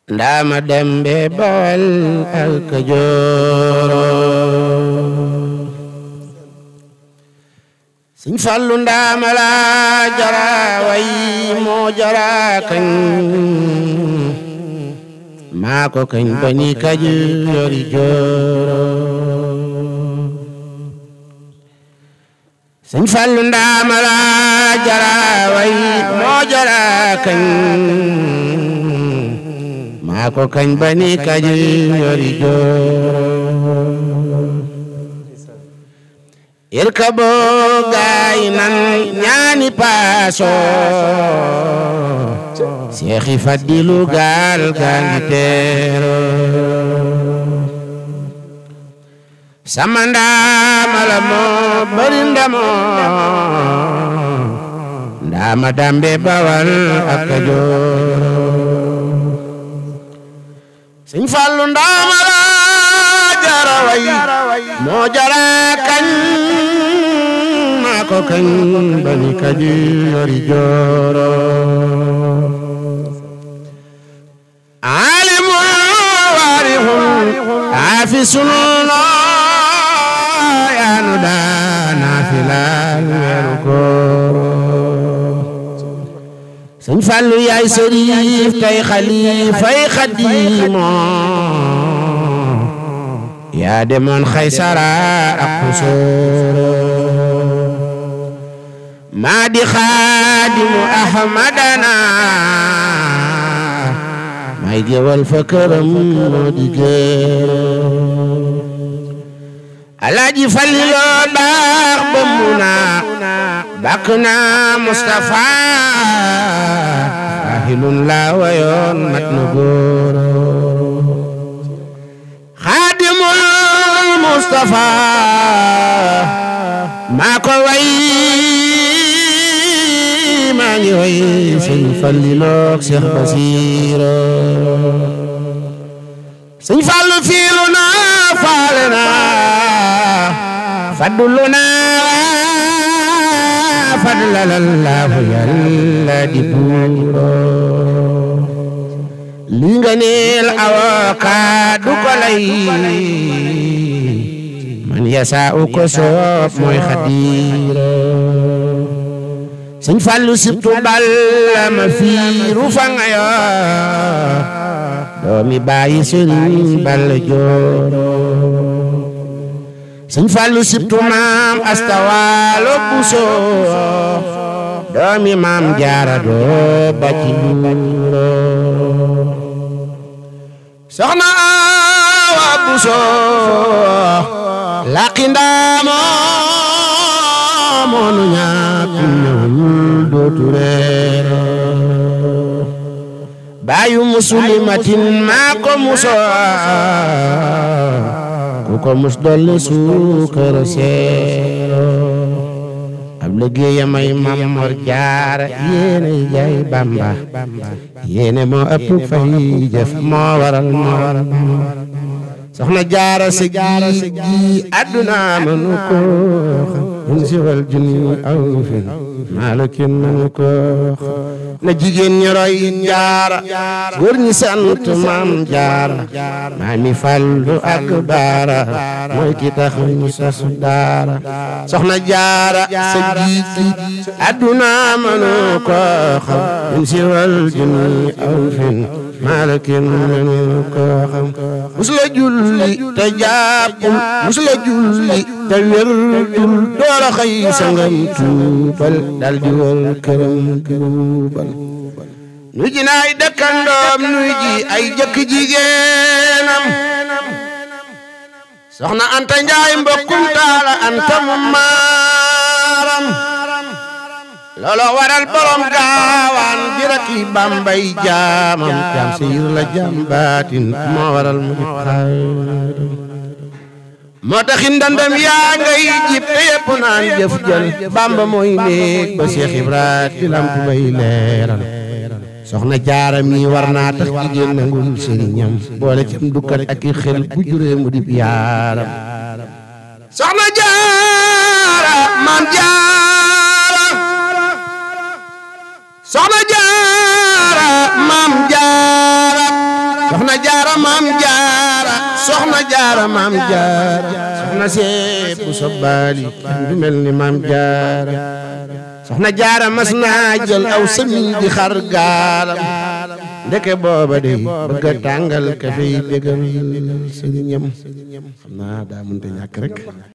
ndaama dembe Bawal al Kajooro Sëñ Fallu ndaama la jara way moo jara kañ maa ko kañ bani Kajoori jooro Sëñ Fallu ndaama la jara way moo jara kañ maa ko kañ bani Kajoori jooro irkabo gaay nan ñaani paaso Seexi Fadilu gaal gaangi teero sama ndaama la moo bari ndamo ndaama dambe Bawal ak Kajoor Sëñ Fallu ndaama la jara way moo jara kañ maa ko kañ bani Kajoori jooro alimun waarihun aafisun yaanu daana filaal weeru koor Sëñ Fallu yaay sëriif tay xalifay xadiimo yaa demoon Xaysara ak Xusooro maa di xaadimu Ahmadana may gewal fa këram moo di géero Alaaji Fallilu baax ba muna bàkk na Mustafa ahilun la wayoon mat na góoro xaadimul Mustafa maa ko way maa ngi way Sëñ Fallilu ak Seex Basiiro Sëñ Fallu fiilu na faale na fadlu na fadlalallahu yàlla di buuro li nga neel avocat du ko lay man yasa u ko soob mooy xadiiro Sëñ Fallu sibtu balla ma fiiru fa nga yoo doomi bàyyi Sëriñ Balla Jooro Sëñ Fallu sibtu maam Asta Waalo Buso doomi maam Jaara doo bàcci luuro soxna Awa Buso laqi ndaamo moonu ñàkk ñoom dootu reero baayu muslimatin maa ko muso ku ko mus dolli suukar seero ab liggéeya may Maam Mor Jaara yéene jaay Bamba yéene moo ëpp fay jëf moo waral soxna Jaara si gi àdduna mënu ko xam si wal junni aw fin maalakin mënu ko na jigéen ñi roy Jaara góor ñi sant Maam Jaara Maami Fallu ak Baara mooy ki tax ñu sos daara soxna Jaara sa gi àdduna mënu ko xam si wal junni aw fin maalakin mënu ko xam musula julli te jàppul musula julli te wérdul doola xëy sangam tuubal dal di wal këram tuubal nu ji naay dëkkandoom nu ji ay jëkk jigéenam soxna Anta Njaay mbokkum taala Anta mu maaram loolo waral borom gaawaan jiraki Bambay jaamam jaam seyir la jaam baatin moo waral mu di xaadim moo taxin ndandam yaa ngay jib te yépp naan jëf jël Bamba mooy néeg ba Seex Ibra di lamp bay leeral soxna Jaara mi war naa tax jigéen nangul sëriñam boole ci dukkat ak i xel bu juree mu di yaaram soxna Jaara Maam Jaara soxna Jaara Maam Jaara maam jaara soxna jaara maam jaara soxna seep bu sobbaali kenn du mel ni maam jaara soxna jaara mas naa jël aw sëmiñ di xar gaalam ndeke booba de bëgg a tàngal ka fay bégal sëriñam xam naa daa mënta ñàkk rek